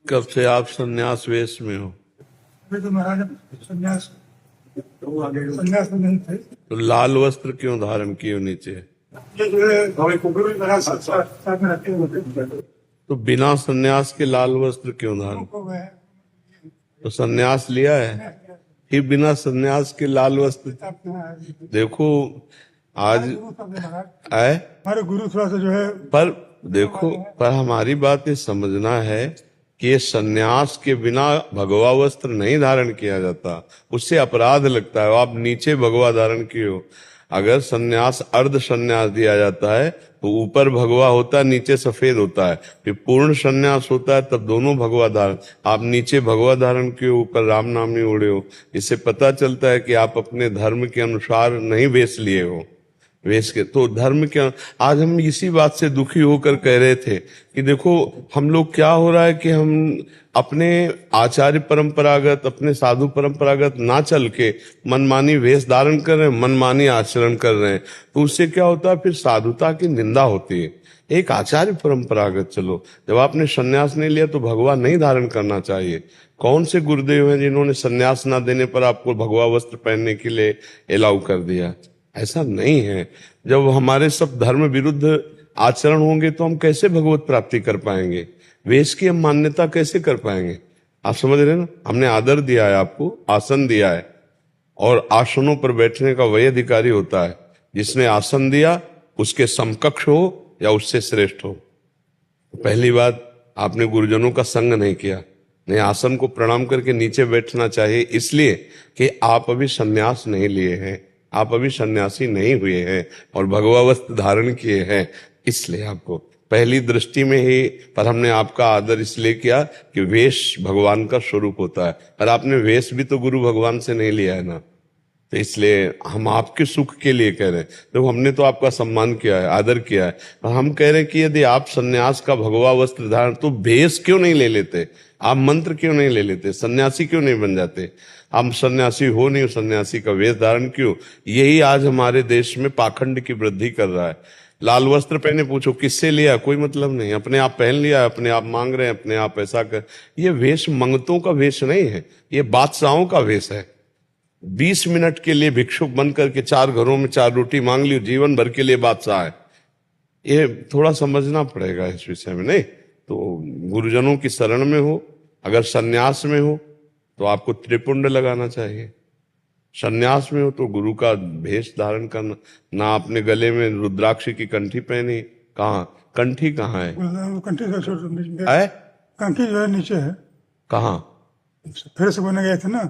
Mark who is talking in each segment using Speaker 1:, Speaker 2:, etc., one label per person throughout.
Speaker 1: कब से आप संन्यास वेश में हो?
Speaker 2: अभी तो महाराज संन्यास संन्यास में नहीं थे।
Speaker 1: तो लाल वस्त्र क्यों धारण किए हो नीचे?
Speaker 2: ये जो है महाराज साथ में रहते हैं
Speaker 1: तो बिना संन्यास के लाल वस्त्र क्यों धारण?
Speaker 2: को वह
Speaker 1: तो संन्यास लिया है, फिर बिना संन्यास के लाल वस्त्र। देखो आज आए
Speaker 2: हमारे गुरु थोड़ा सा जो है
Speaker 1: पर देखो, पर हमारी बात ये समझना है कि ये संन्यास के बिना भगवा वस्त्र नहीं धारण किया जाता, उससे अपराध लगता है। आप नीचे भगवा धारण किए हो। अगर संन्यास अर्ध संन्यास दिया जाता है तो ऊपर भगवा होता है, नीचे सफेद होता है। फिर पूर्ण संन्यास होता है तब दोनों भगवा धारण। आप नीचे भगवा धारण किए, ऊपर राम नाम ही ओढ़े हो। इससे पता चलता है कि आप अपने धर्म के अनुसार नहीं वेश लिए हो। वेश के तो धर्म के आज हम इसी बात से दुखी होकर कह रहे थे कि देखो हम लोग क्या हो रहा है कि हम अपने आचार्य परंपरागत, अपने साधु परंपरागत ना चल के मनमानी वेश धारण कर रहे हैं, मनमानी आचरण कर रहे हैं। तो उससे क्या होता है, फिर साधुता की निंदा होती है। एक आचार्य परंपरागत चलो। जब आपने संन्यास नहीं लिया तो भगवा नहीं धारण करना चाहिए। कौन से गुरुदेव हैं जिन्होंने संन्यास ना देने पर आपको भगवा वस्त्र पहनने के लिए अलाउ कर दिया? ऐसा नहीं है। जब हमारे सब धर्म विरुद्ध आचरण होंगे तो हम कैसे भगवत प्राप्ति कर पाएंगे? वेश की हम मान्यता कैसे कर पाएंगे? आप समझ रहे हैं ना? हमने आदर दिया है, आपको आसन दिया है, और आसनों पर बैठने का वही अधिकारी होता है जिसने आसन दिया उसके समकक्ष हो या उससे श्रेष्ठ हो। पहली बात, आपने गुरुजनों का संग नहीं किया। नहीं, आसन को प्रणाम करके नीचे बैठना चाहिए, इसलिए कि आप अभी संन्यास नहीं लिए हैं, आप अभी सन्यासी नहीं हुए हैं और भगवा वस्त्र धारण किए हैं। इसलिए आपको पहली दृष्टि में ही, पर हमने आपका आदर इसलिए किया कि वेश भगवान का स्वरूप होता है, पर आपने वेश भी तो गुरु भगवान से नहीं लिया है ना। तो इसलिए हम आपके सुख के लिए कह रहे हैं। तो हमने तो आपका सम्मान किया है, आदर किया है, और हम कह रहे हैं कि यदि आप सन्यास का भगवा वस्त्र धारण, तो वेश क्यों नहीं ले लेते? आप मंत्र क्यों नहीं ले लेते? सन्यासी क्यों नहीं बन जाते? हम सन्यासी हो नहीं, सन्यासी का वेश धारण क्यों? यही आज हमारे देश में पाखंड की वृद्धि कर रहा है। लाल वस्त्र पहने, पूछो किससे लिया? कोई मतलब नहीं। अपने आप पहन लिया, अपने आप मांग रहे हैं, अपने आप ऐसा कर। ये वेश मंगतों का वेश नहीं है, ये बादशाहों का वेश है। 20 मिनट के लिए भिक्षुक बन करके 4 घरों में 4 रोटी मांग ली, जीवन भर के लिए बादशाह है। ये थोड़ा समझना पड़ेगा इस विषय में। नहीं तो गुरुजनों की शरण में हो, अगर सन्यास में हो तो आपको त्रिपुंड लगाना चाहिए। सन्यास में हो तो गुरु का भेष धारण करना। ना आपने गले में रुद्राक्ष की कंठी पहनी, कहाँ कंठी कहाँ है?
Speaker 2: कंठी
Speaker 1: है
Speaker 2: कंठी जो है नीचे है।
Speaker 1: कहाँ?
Speaker 2: फिर से बने गए थे ना,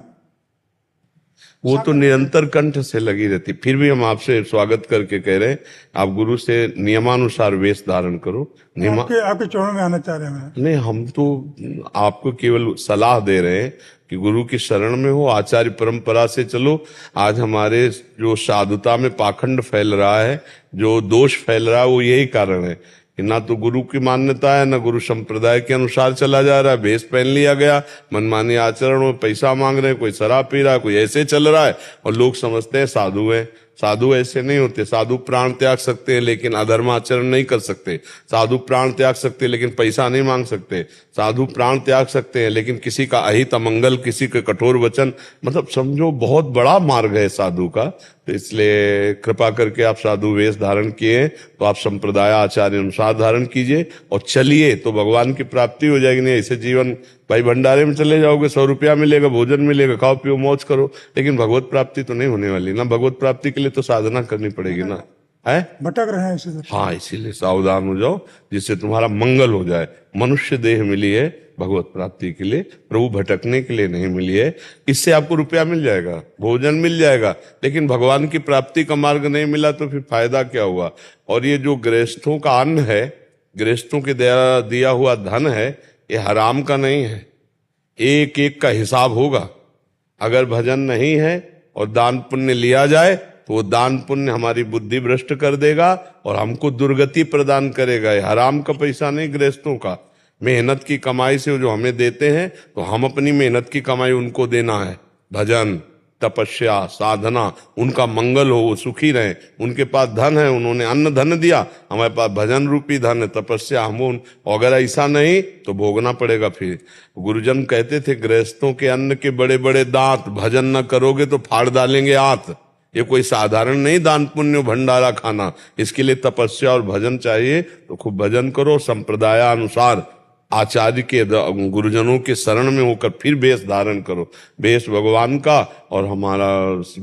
Speaker 1: वो तो निरंतर कंठ से लगी रहती। फिर भी हम आपसे स्वागत करके कह रहे हैं, आप गुरु से नियमानुसार वेश धारण करो।
Speaker 2: आपके चरणों में आना चाह रहे हैं।
Speaker 1: नहीं, हम तो आपको केवल सलाह दे रहे हैं कि गुरु की शरण में हो, आचार्य परंपरा से चलो। आज हमारे जो साधुता में पाखंड फैल रहा है, जो दोष फैल रहा है, वो यही कारण है कि ना तो गुरु की मान्यता है, ना गुरु संप्रदाय के अनुसार चला जा रहा है। भेष पहन लिया गया, मनमानी आचरण में पैसा मांग रहे हैं, कोई शराब पी रहा है, कोई ऐसे चल रहा है, और लोग समझते हैं साधु है। साधु ऐसे नहीं होते। साधु प्राण त्याग सकते हैं लेकिन अधर्म आचरण नहीं कर सकते। साधु प्राण त्याग सकते हैं लेकिन पैसा नहीं मांग सकते। साधु प्राण त्याग सकते हैं लेकिन किसी का अहित अमंगल, किसी के कठोर वचन, मतलब समझो बहुत बड़ा मार्ग है साधु का। तो इसलिए कृपा करके आप साधु वेश धारण किए तो आप संप्रदाय आचार्य अनुसार धारण कीजिए और चलिए, तो भगवान की प्राप्ति हो जाएगी। नहीं ऐसे जीवन, भाई भंडारे में चले जाओगे, 100 रुपया मिलेगा, भोजन मिलेगा, खाओ पियो मौज करो, लेकिन भगवत प्राप्ति तो नहीं होने वाली ना। भगवत प्राप्ति के लिए तो साधना करनी पड़ेगी ना। है
Speaker 2: भटक रहे हैं इसीलिए।
Speaker 1: हाँ, इसीलिए सावधान हो जाओ, जिससे तुम्हारा मंगल हो जाए। मनुष्य देह मिली है भगवत प्राप्ति के लिए, प्रभु भटकने के लिए नहीं मिली है। इससे आपको रुपया मिल जाएगा, भोजन मिल जाएगा, लेकिन भगवान की प्राप्ति का मार्ग नहीं मिला तो फिर फायदा क्या हुआ? और ये जो गृहस्थों का अन्न है, गृहस्थों के दिया हुआ धन है, ये हराम का नहीं है। एक एक का हिसाब होगा। अगर भजन नहीं है और दान पुण्य लिया जाए तो वो दान पुण्य हमारी बुद्धि भ्रष्ट कर देगा और हमको दुर्गति प्रदान करेगा। ये हराम का पैसा नहीं, गृहस्थों का मेहनत की कमाई से जो हमें देते हैं, तो हम अपनी मेहनत की कमाई उनको देना है। भजन तपस्या साधना, उनका मंगल हो, वो सुखी रहें, उनके पास धन है, उन्होंने अन्न धन दिया, हमारे पास भजन रूपी धन है, तपस्या हम, अगर ऐसा नहीं तो भोगना पड़ेगा। फिर गुरुजन कहते थे गृहस्थों के अन्न के बड़े बड़े दांत, भजन न करोगे तो फाड़ डालेंगे आंत। ये कोई साधारण नहीं दान पुण्य भंडारा खाना, इसके लिए तपस्या और भजन चाहिए। तो खूब भजन करो, संप्रदायानुसार आचार्य के गुरुजनों के शरण में होकर फिर वेश धारण करो। वेश भगवान का और हमारा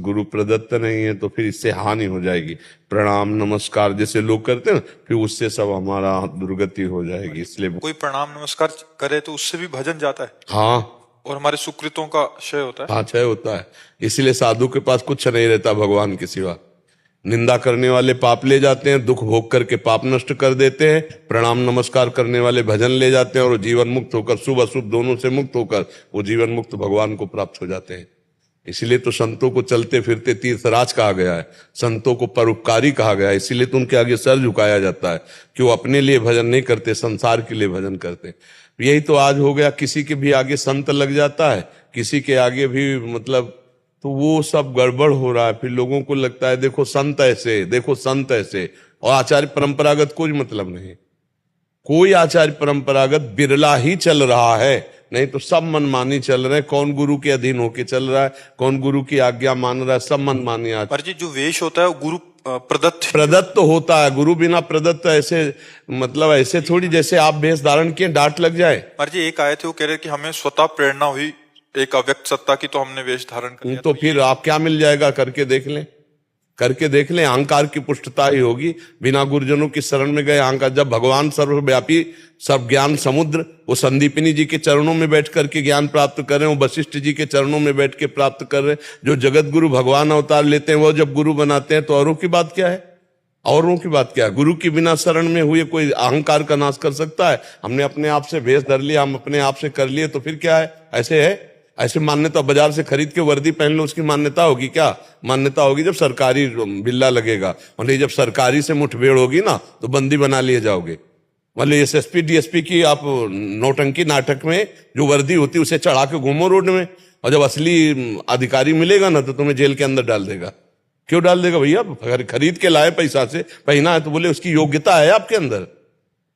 Speaker 1: गुरु प्रदत्त नहीं है तो फिर इससे हानि हो जाएगी। प्रणाम नमस्कार जैसे लोग करते हैं ना, फिर उससे सब हमारा दुर्गति हो जाएगी। इसलिए
Speaker 3: कोई प्रणाम नमस्कार करे तो उससे भी भजन जाता है।
Speaker 1: हाँ,
Speaker 3: और हमारे सुकृतों का क्षय होता है।
Speaker 1: हाँ, क्षय होता है। इसलिए साधु के पास कुछ नहीं रहता भगवान के सिवा। निंदा करने वाले पाप ले जाते हैं, दुख भोग करके पाप नष्ट कर देते हैं। प्रणाम नमस्कार करने वाले भजन ले जाते हैं और जीवन मुक्त होकर, शुभ अशुभ दोनों से मुक्त होकर वो जीवन मुक्त भगवान को प्राप्त हो जाते हैं। इसलिए तो संतों को चलते फिरते तीर्थराज कहा गया है, संतों को परोपकारी कहा गया है। इसीलिए तो उनके आगे सर झुकाया जाता है कि वो अपने लिए भजन नहीं करते, संसार के लिए भजन करते। यही तो आज हो गया, किसी के भी आगे संत लग जाता है, किसी के आगे भी मतलब, तो वो सब गड़बड़ हो रहा है। फिर लोगों को लगता है देखो संत ऐसे, देखो संत ऐसे, और आचार्य परंपरागत कोई मतलब नहीं। कोई आचार्य परंपरागत बिरला ही चल रहा है, नहीं तो सब मनमानी चल रहे हैं। कौन गुरु के अधीन होके चल रहा है, कौन गुरु की आज्ञा मान रहा है, सब मनमानी। आज
Speaker 3: पर जी जो वेश होता है वो गुरु
Speaker 1: प्रदत्त तो होता है, गुरु बिना प्रदत्त ऐसे मतलब ऐसे थोड़ी जैसे आप वेश धारण किए डांट लग जाए।
Speaker 3: पर जी एक आए थे वो कह रहे कि हमें स्वतः प्रेरणा हुई एक अव्यक्त सत्ता की, तो हमने वेश धारण कर लिया।
Speaker 1: तो फिर आप क्या मिल जाएगा, करके देख लें, करके देख लें। अहंकार की पुष्टता ही होगी। बिना गुरुजनों की शरण में गए अहंकार, जब भगवान सर्वव्यापी सब ज्ञान समुद्र वो संदीपिनी जी के चरणों में बैठ करके ज्ञान प्राप्त कर रहे हैं, वो वशिष्ठ जी के चरणों में बैठ के प्राप्त कर रहे हैं। जो जगत गुरु भगवान अवतार लेते हैं वो जब गुरु बनाते हैं तो औरों की बात क्या है, औरों की बात क्या है। गुरु की बिना शरण में हुए कोई अहंकार का नाश कर सकता है। हमने अपने आप से भेष धर लिया, हम अपने आप से कर लिए तो फिर क्या है, ऐसे है। ऐसे मान्यता बाजार से खरीद के वर्दी पहन लो, उसकी मान्यता होगी क्या? मान्यता होगी जब सरकारी बिल्ला लगेगा, और नहीं जब सरकारी से मुठभेड़ होगी ना तो बंदी बना लिए जाओगे। मतलब एसएसपी डीएसपी की आप नौटंकी नाटक में जो वर्दी होती है उसे चढ़ा के घूमो रोड में, और जब असली अधिकारी मिलेगा ना तो तुम्हें जेल के अंदर डाल देगा। क्यों डाल देगा भैया? खरीद के लाए पैसा से, पहना है तो बोले उसकी योग्यता है आपके अंदर,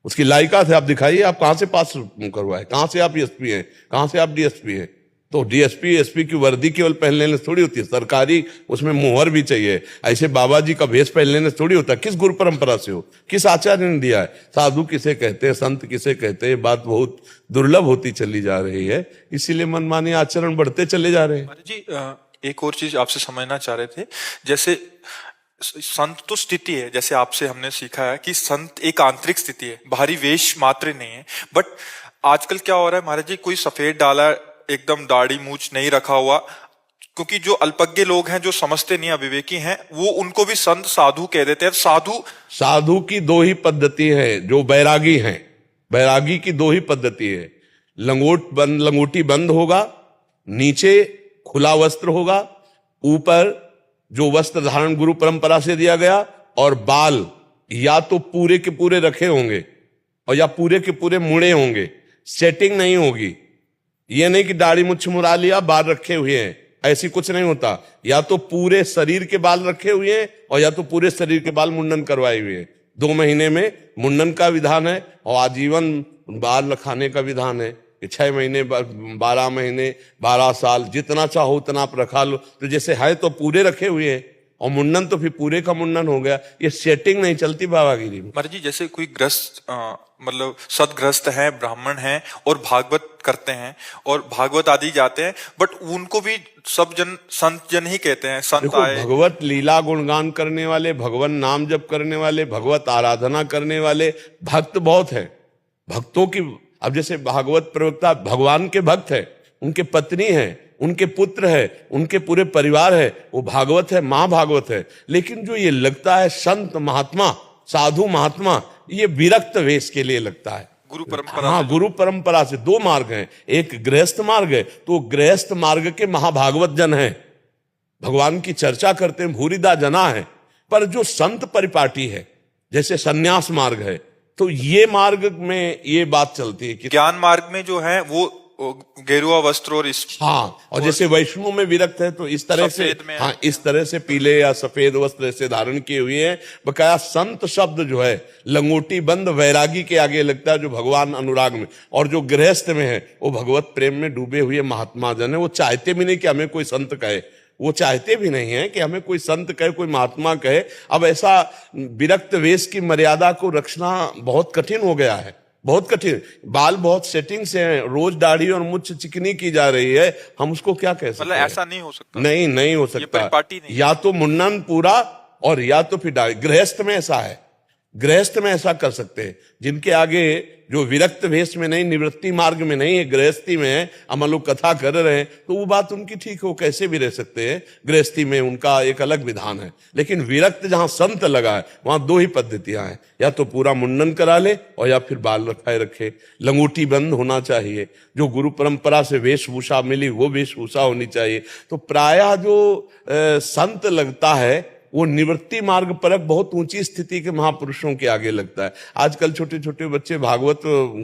Speaker 1: उसकी लायकात है, आप दिखाइए आप कहां से पास करवाए, कहां से आप एसपी हैं, कहां से आप डीएसपी हैं। तो डीएसपी एसपी की वर्दी केवल पहन लेने से थोड़ी होती है, सरकारी उसमें मोहर भी चाहिए। ऐसे बाबा जी का भेष पहन लेने से थोड़ी होता है। किस गुरु परंपरा से हो, किस आचार्य ने दिया है? साधु किसे कहते हैं, संत किसे कहते हैं, बात बहुत दुर्लभ होती चली जा रही है। इसीलिए मनमानी आचरण बढ़ते चले जा रहे हैं।
Speaker 3: जी एक और चीज आपसे समझना चाह रहे थे, जैसे संत तो स्थिति है, जैसे आपसे हमने सीखा है कि संत एक आंतरिक स्थिति है, बाहरी वेश मात्र नहीं है। बट आजकल क्या हो रहा है महाराज जी, कोई सफेद डाला, एकदम दाढ़ी मूछ नहीं रखा हुआ, क्योंकि जो अल्पज्ञ लोग हैं, जो समझते नहीं, अविवेकी हैं, वो उनको भी संत साधु कह देते हैं। साधु
Speaker 1: की दो ही पद्धति है, जो बैरागी हैं, बैरागी की दो ही पद्धति है। लंगोटी बंद होगा, नीचे खुला वस्त्र होगा, ऊपर जो वस्त्र धारण गुरु परंपरा से दिया गया, और बाल या तो पूरे के पूरे रखे होंगे और या पूरे के पूरे मुड़े होंगे। सेटिंग नहीं होगी। ये नहीं कि दाढ़ी मुछ मुड़ा लिया बाल रखे हुए हैं, ऐसी कुछ नहीं होता। या तो पूरे शरीर के बाल रखे हुए हैं और या तो पूरे शरीर के बाल मुंडन करवाए हुए हैं। 2 महीने में मुंडन का विधान है और आजीवन बाल रखाने का विधान है। 6 महीने 12 महीने 12 साल जितना चाहो उतना आप रखा लो। तो जैसे है तो पूरे रखे हुए हैं, और मुंडन तो फिर पूरे का मुंडन हो गया। ये सेटिंग नहीं चलती बाबागिरी में।
Speaker 3: महाराज जी जैसे कोई ग्रस्त मतलब सदग्रस्त है, ब्राह्मण है और भागवत करते हैं और भागवत आदि जाते हैं, बट उनको भी सब जन संत जन ही कहते हैं। संत आए,
Speaker 1: भगवत लीला गुणगान करने वाले, भगवान नाम जप करने वाले, भगवत आराधना करने वाले भक्त बहुत है। भक्तों की, अब जैसे भागवत प्रवक्ता भगवान के भक्त है, उनके पत्नी है, उनके पुत्र है, उनके पूरे परिवार है, वो भागवत है, महाभागवत है। लेकिन जो ये लगता है संत महात्मा, साधु महात्मा, ये विरक्त वेश के लिए लगता है।
Speaker 3: गुरु परंपरा,
Speaker 1: हाँ, गुरु परंपरा से 2 मार्ग हैं। एक गृहस्थ मार्ग है, तो गृहस्थ मार्ग के महाभागवत जन हैं, भगवान की चर्चा करते हैं, भूरिदा जना है। पर जो संत परिपाटी है, जैसे सन्यास मार्ग है, तो ये मार्ग में ये बात चलती है कि
Speaker 3: ज्ञान मार्ग में जो है वो गेरुआ वस्त्र और इस
Speaker 1: हाँ, और जैसे वैष्णव में विरक्त है तो इस तरह से,
Speaker 3: सफेद में,
Speaker 1: हाँ, इस तरह से पीले या सफेद वस्त्र ऐसे धारण किए हुए हैं। बकाया संत शब्द जो है लंगोटी बंद वैरागी के आगे लगता है, जो भगवान अनुराग में, और जो गृहस्थ में है वो भगवत प्रेम में डूबे हुए महात्मा जन है। वो चाहते भी नहीं कि हमें कोई संत कहे, वो चाहते भी नहीं है कि हमें कोई संत कहे, कोई महात्मा कहे। अब ऐसा विरक्त वेश की मर्यादा को रखना बहुत कठिन हो गया है, बहुत कठिन। बाल बहुत सेटिंग से हैं, रोज दाढ़ी और मुछ चिकनी की जा रही है, हम उसको क्या कह सकते
Speaker 3: मतलब
Speaker 1: हैं?
Speaker 3: ऐसा नहीं हो सकता।
Speaker 1: नहीं हो सकता।
Speaker 3: परिपाटी नहीं।
Speaker 1: या तो मुंडन पूरा और या तो फिर दाढ़ी। गृहस्थ में ऐसा है, गृहस्थ में ऐसा कर सकते हैं। जिनके आगे जो विरक्त वेश में नहीं, निवृत्ति मार्ग में नहीं है, गृहस्थी में है, हम लोग कथा कर रहे हैं, तो वो बात उनकी ठीक है, वो कैसे भी रह सकते हैं। गृहस्थी में उनका एक अलग विधान है। लेकिन विरक्त जहां संत लगा है वहां दो ही पद्धतियां हैं, या तो पूरा मुंडन करा ले और या फिर बाल रखाए रखे। लंगोटी बंद होना चाहिए, जो गुरु परंपरा से वेशभूषा मिली वो वेशभूषा होनी चाहिए। तो प्रायः जो संत लगता है वो निवृत्ति मार्ग परक बहुत ऊंची स्थिति के महापुरुषों के आगे लगता है। आजकल छोटे छोटे बच्चे भागवत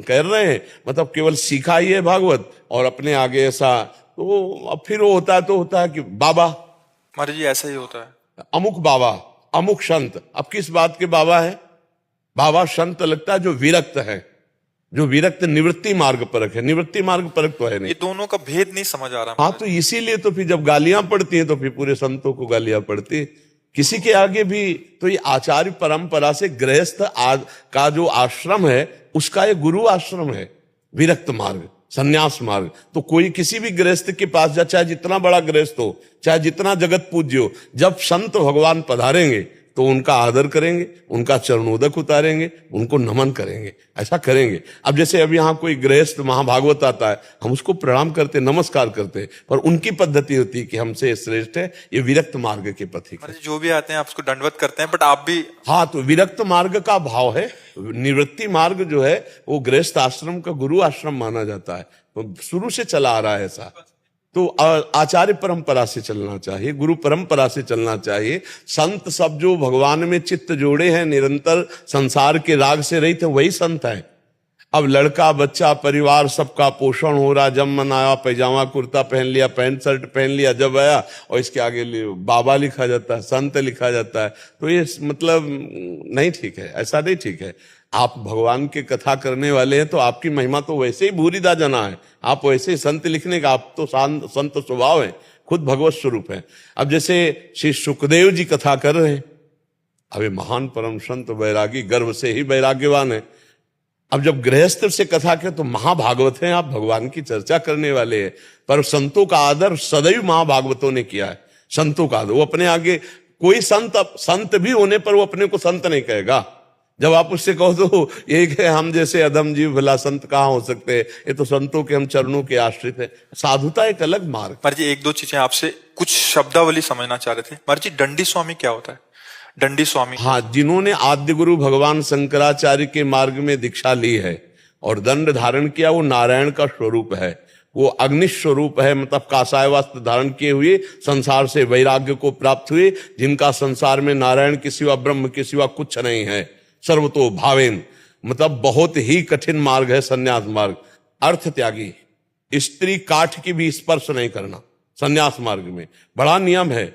Speaker 1: कर रहे हैं, मतलब केवल सीखा ही है भागवत और अपने आगे ऐसा, तो अब फिर वो होता है कि बाबा,
Speaker 3: महाराज जी ऐसा ही होता है,
Speaker 1: अमुक बाबा, अमुक संत। अब किस बात के बाबा है? बाबा संत लगता है जो विरक्त है, जो विरक्त निवृत्ति मार्ग परक है। निवृत्ति मार्ग परक तो है नहीं।
Speaker 3: ये दोनों का भेद नहीं समझ आ रहा।
Speaker 1: हाँ, तो इसीलिए तो फिर जब गालियां पड़ती हैं तो फिर पूरे संतों को गालियां पड़ती है, किसी के आगे भी। तो ये आचार्य परंपरा से गृहस्थ का जो आश्रम है उसका ये गुरु आश्रम है, विरक्त मार्ग, संन्यास मार्ग। तो कोई किसी भी गृहस्थ के पास जा, चाहे जितना बड़ा गृहस्थ हो, चाहे जितना जगत पूज्य हो, जब संत भगवान पधारेंगे तो उनका आदर करेंगे, उनका चरणोदक उतारेंगे, उनको नमन करेंगे, ऐसा करेंगे। अब जैसे अब यहाँ कोई गृहस्थ महाभागवत आता है, हम उसको प्रणाम करते, नमस्कार करते, पर उनकी पद्धति होती है कि हमसे श्रेष्ठ है, ये विरक्त मार्ग के पथिक है।
Speaker 3: जो भी आते हैं आप उसको दंडवत करते हैं, बट आप भी।
Speaker 1: हाँ, तो विरक्त मार्ग का भाव है। निवृत्ति मार्ग जो है वो गृहस्थ आश्रम का गुरु आश्रम माना जाता है, तो शुरू से चला आ रहा है ऐसा। तो आचार्य परंपरा से चलना चाहिए, गुरु परंपरा से चलना चाहिए। संत सब जो भगवान में चित्त जोड़े हैं, निरंतर संसार के राग से रहित हैं, वही संत हैं। अब लड़का बच्चा परिवार सबका पोषण हो रहा, जब मन आया पैजामा कुर्ता पहन लिया, पैंट शर्ट पहन लिया, जब आया और इसके आगे बाबा लिखा जाता है, संत लिखा जाता है, तो ये मतलब नहीं ठीक है, ऐसा नहीं ठीक है। आप भगवान की कथा करने वाले हैं तो आपकी महिमा तो वैसे ही भूरिदा जना है, आप वैसे ही संत लिखने का, आप तो संत स्वभाव है, खुद भगवत स्वरूप है। अब जैसे श्री सुखदेव जी कथा कर रहे हैं, अबे महान परम संत वैरागी, गर्भ से ही वैराग्यवान है। अब जब गृहस्थ से कथा के तो महाभागवत हैं, आप भगवान की चर्चा करने वाले हैं, पर संतों का आदर सदैव महाभागवतों ने किया है। संतों का आदर, वो अपने आगे कोई संत भी होने पर वो अपने को संत नहीं कहेगा। जब आप उससे कहो तो ये कि हम जैसे अधम जीव भला संत कहाँ हो सकते हैं, ये तो संतों के हम चरणों के आश्रित है। साधुता एक अलग मार्ग।
Speaker 3: महाराज जी एक दो चीजें आपसे कुछ शब्दावली समझना चाह रहे थे। महाराज जी दंडी स्वामी क्या होता है? दंडी स्वामी,
Speaker 1: हाँ, जिन्होंने आद्य गुरु भगवान शंकराचार्य के मार्ग में दीक्षा ली है और दंड धारण किया, वो नारायण का स्वरूप है, वो अग्नि स्वरूप है। मतलब कासाय वस्त्र धारण किए हुए संसार से वैराग्य को प्राप्त हुए, जिनका संसार में नारायण के सिवा, ब्रह्म के सिवा कुछ नहीं है। सर्वतो भावेन, मतलब बहुत ही कठिन मार्ग है संन्यास मार्ग। अर्थ त्यागी, स्त्री काठ की भी स्पर्श नहीं करना संन्यास मार्ग में, बड़ा नियम है।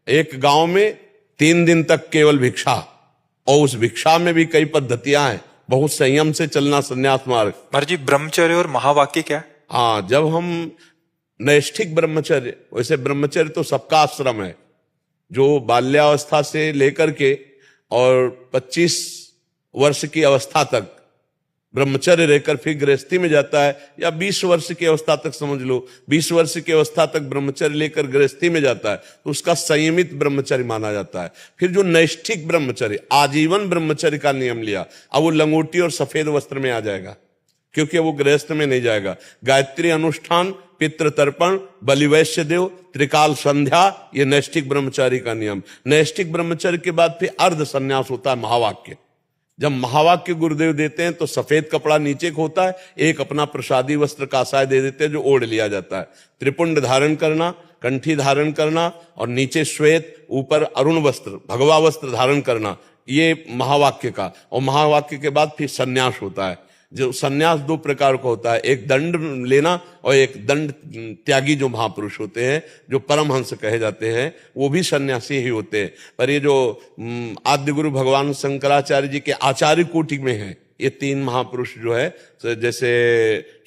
Speaker 1: एक गांव में 3 दिन तक केवल भिक्षा, और उस भिक्षा में भी कई पद्धतियां हैं, बहुत संयम से चलना संन्यास मार्ग।
Speaker 3: महाराज जी ब्रह्मचर्य और महावाक्य क्या है?
Speaker 1: हाँ, जब हम नैष्ठिक ब्रह्मचर्य, वैसे ब्रह्मचर्य तो सबका आश्रम है, जो बाल्यावस्था से लेकर के और 25 वर्ष की अवस्था तक ब्रह्मचर्य रहकर फिर गृहस्थी में जाता है, या 20 वर्ष की अवस्था तक समझ लो, 20 वर्ष की अवस्था तक ब्रह्मचर्य लेकर गृहस्थी में जाता है, तो उसका संयमित ब्रह्मचर्य माना जाता है। फिर जो नैष्ठिक ब्रह्मचर्य, आजीवन ब्रह्मचर्य का नियम लिया, अब वो लंगोटी और सफेद वस्त्र में आ जाएगा, क्योंकि वो गृहस्थ में नहीं जाएगा। गायत्री अनुष्ठान, पितृ तर्पण, बलिवैश्य देव, त्रिकाल संध्या, ये नैष्ठिक ब्रह्मचारी का नियम। नैष्ठिक ब्रह्मचर्य के बाद फिर अर्ध संन्यास होता है, महावाक्य। जब महावाक्य गुरुदेव देते हैं तो सफेद कपड़ा नीचे को होता है, एक अपना प्रसादी वस्त्र कासाय दे देते हैं जो ओढ़ लिया जाता है। त्रिपुंड धारण करना, कंठी धारण करना, और नीचे श्वेत, ऊपर अरुण वस्त्र, भगवा वस्त्र धारण करना, ये महावाक्य का। और महावाक्य के बाद फिर संन्यास होता है। जो सन्यास दो प्रकार का होता है, एक दंड लेना और एक दंड त्यागी जो महापुरुष होते हैं, जो परमहंस कहे जाते हैं, वो भी सन्यासी ही होते हैं। पर ये जो आद्य गुरु भगवान शंकराचार्य जी के आचार्य कोटि में है, ये तीन महापुरुष जो है, जैसे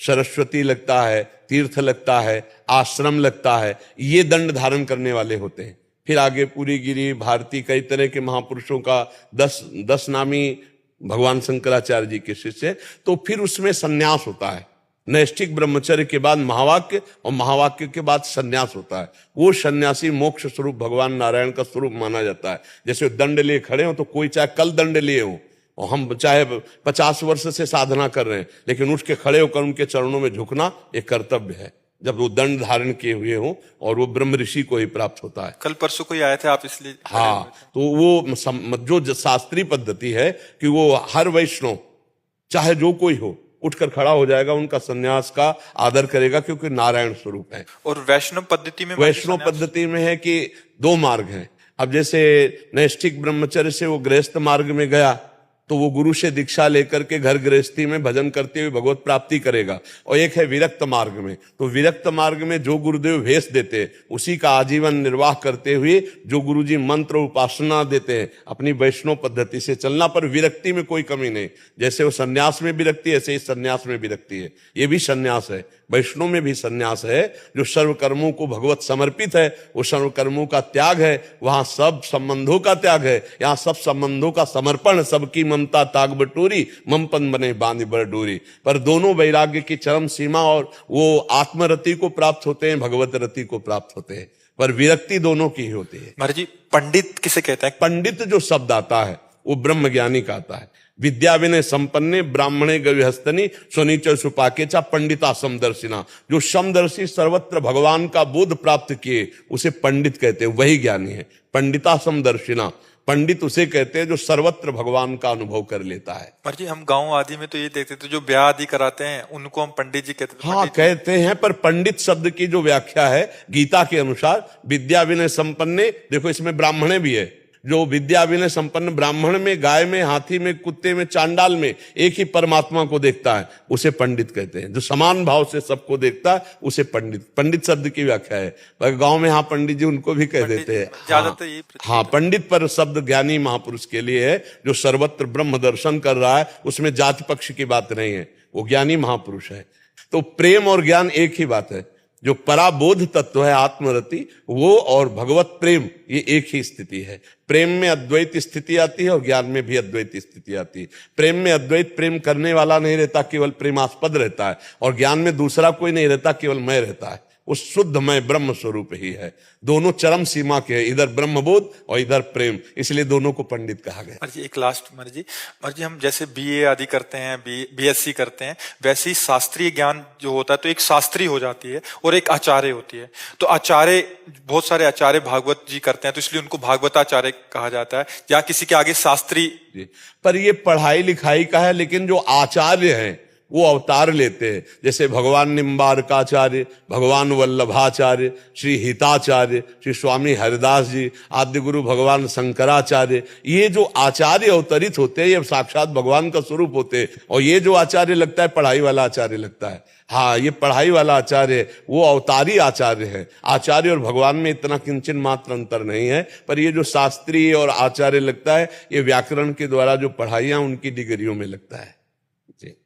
Speaker 1: सरस्वती लगता है, तीर्थ लगता है, आश्रम लगता है, ये दंड धारण करने वाले होते हैं। फिर आगे पूरी गिरी भारती कई तरह के महापुरुषों का 10 नामी भगवान शंकराचार्य जी के शिष्य, तो फिर उसमें सन्यास होता है। नैष्ठिक ब्रह्मचर्य के बाद महावाक्य और महावाक्य के बाद सन्यास होता है। वो सन्यासी मोक्ष स्वरूप भगवान नारायण का स्वरूप माना जाता है। जैसे दंड लिए खड़े हो, तो कोई चाहे कल दंड लिए हो और हम चाहे 50 वर्ष से साधना कर रहे हैं, लेकिन उठ के खड़े होकर उनके चरणों में झुकना एक कर्तव्य है, जब वो दंड धारण किए हुए हो, और वो ब्रह्म ऋषि को ही प्राप्त होता है।
Speaker 3: कल परसों कोई आए थे आप, इसलिए
Speaker 1: हाँ, तो वो जो शास्त्रीय पद्धति है कि वो हर वैष्णव चाहे जो कोई हो उठकर खड़ा हो जाएगा, उनका सन्यास का आदर करेगा, क्योंकि नारायण स्वरूप है।
Speaker 3: और वैष्णव पद्धति में
Speaker 1: है कि 2 मार्ग हैं। अब जैसे नैष्ठिक ब्रह्मचर्य से वो गृहस्थ मार्ग में गया, तो वो गुरु से दीक्षा लेकर के घर गृहस्थी में भजन करते हुए भगवत प्राप्ति करेगा। और एक है विरक्त मार्ग में, तो विरक्त मार्ग में जो गुरुदेव भेष देते हैं, उसी का आजीवन निर्वाह करते हुए जो गुरुजी मंत्र उपासना देते हैं, अपनी वैष्णव पद्धति से चलना, पर विरक्ति में कोई कमी नहीं। जैसे वो सन्यास में विरक्ति है, ऐसे ही सन्यास में विरक्ति है। ये भी सन्यास है, वैष्णव में भी सन्यास है। जो सर्व कर्मों को भगवत समर्पित है, वो सर्व कर्मों का त्याग है। वहां सब संबंधों का त्याग है, यहाँ सब संबंधों का समर्पण। सबकी ममता ताग बटोरी, ममपन बने बांध बर डोरी। पर दोनों वैराग्य की चरम सीमा, और वो आत्मरति को प्राप्त होते हैं, भगवत रति को प्राप्त होते हैं, पर विरक्ति दोनों की ही होती है।
Speaker 3: महाराज जी, पंडित किसे कहते हैं?
Speaker 1: पंडित जो शब्द आता है वो ब्रह्म ज्ञानी का आता है। विद्या विनय संपन्ने ब्राह्मणे गविहस्तनी स्वनीच सुपाकेचा पंडिता समदर्शिना। जो समदर्शी सर्वत्र भगवान का बोध प्राप्त किए, उसे पंडित कहते हैं, वही ज्ञानी है। पंडिता समदर्शिना, पंडित उसे कहते हैं जो सर्वत्र भगवान का अनुभव कर लेता है।
Speaker 3: पर जी हम गांव आदि में तो ये देखते थे, जो ब्याह आदि कराते हैं उनको हम पंडित जी कहते थे।
Speaker 1: हाँ, कहते हैं, पर पंडित शब्द की जो व्याख्या है गीता के अनुसार, विद्या विनय संपन्ने, देखो इसमें ब्राह्मणे भी है। जो विद्या विनय संपन्न ब्राह्मण में, गाय में, हाथी में, कुत्ते में, चांडाल में एक ही परमात्मा को देखता है, उसे पंडित कहते हैं। जो समान भाव से सबको देखता है, उसे पंडित। पंडित शब्द की व्याख्या है। पर गांव में हाँ पंडित जी उनको भी कह देते हैं। हाँ, पंडित पर शब्द ज्ञानी महापुरुष के लिए है, जो सर्वत्र ब्रह्म दर्शन कर रहा है। उसमें जाति पक्ष की बात नहीं है, वो ज्ञानी महापुरुष है। तो प्रेम और ज्ञान एक ही बात है। जो पराबोध तत्व है आत्मरति, वो और भगवत प्रेम, ये एक ही स्थिति है। प्रेम में अद्वैत स्थिति आती है और ज्ञान में भी अद्वैत स्थिति आती है। प्रेम में अद्वैत प्रेम करने वाला नहीं रहता, केवल प्रेमास्पद रहता है। और ज्ञान में दूसरा कोई नहीं रहता, केवल मैं रहता है। वो शुद्ध मैं ब्रह्म स्वरूप ही है। दोनों चरम सीमा के, इधर ब्रह्मबोध और इधर प्रेम, इसलिए दोनों को पंडित कहा गया।
Speaker 3: जी एक लास्ट मर्जी हम जैसे बीए आदि करते हैं, बीएससी करते हैं, वैसे ही शास्त्रीय ज्ञान जो होता है तो एक शास्त्री हो जाती है और एक आचार्य होती है। तो आचार्य, बहुत सारे आचार्य भागवत जी करते हैं, तो इसलिए उनको भागवताचार्य कहा जाता है, या किसी के आगे शास्त्री।
Speaker 1: पर ये पढ़ाई लिखाई का है, लेकिन जो आचार्य हैं वो अवतार लेते हैं। जैसे भगवान निम्बारकाचार्य, भगवान वल्लभाचार्य, श्री हिताचार्य, श्री स्वामी हरिदास जी, आद्य गुरु भगवान शंकराचार्य, ये जो आचार्य अवतरित होते हैं, ये साक्षात भगवान का स्वरूप होते हैं। और ये जो आचार्य लगता है, पढ़ाई वाला आचार्य लगता है। हाँ, ये पढ़ाई वाला आचार्य, वो अवतारी आचार्य है। आचार्य और भगवान में इतना किंचन मात्र अंतर नहीं है। पर ये जो शास्त्री और आचार्य लगता है, ये व्याकरण के द्वारा जो पढ़ाइयां उनकी डिग्रियों में लगता है। जी।